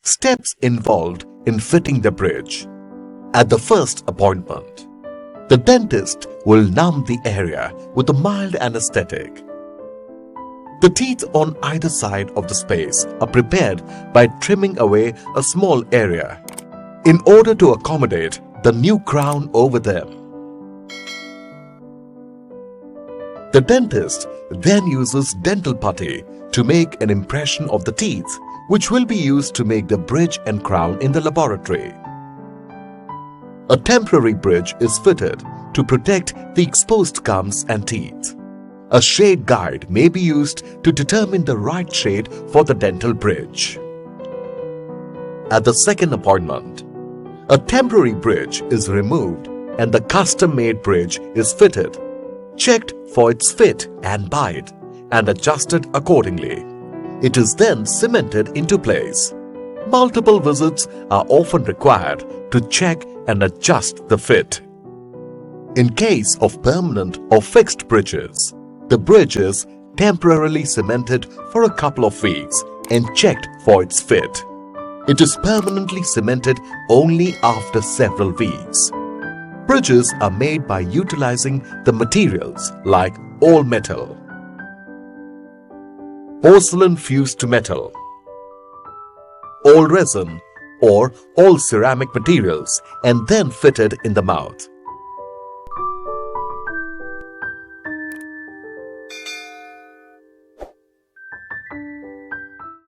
Steps involved in fitting the bridge. At the first appointment, the dentist will numb the area with a mild anesthetic. The teeth on either side of the space are prepared by trimming away a small area in order to accommodate the new crown over them. The dentist then uses dental putty to make an impression of the teeth, which will be used to make the bridge and crown in the laboratory. A temporary bridge is fitted to protect the exposed gums and teeth. A shade guide may be used to determine the right shade for the dental bridge. At the second appointment, a temporary bridge is removed and the custom-made bridge is fitted, checked for its fit and bite, and adjusted accordingly. It is then cemented into place. Multiple visits are often required to check and adjust the fit. In case of permanent or fixed bridges, the bridge is temporarily cemented for a couple of weeks and checked for its fit. It is permanently cemented only after several weeks. Bridges are made by utilizing the materials like all metal, porcelain fused to metal, all resin or all ceramic materials, and then fitted in the mouth.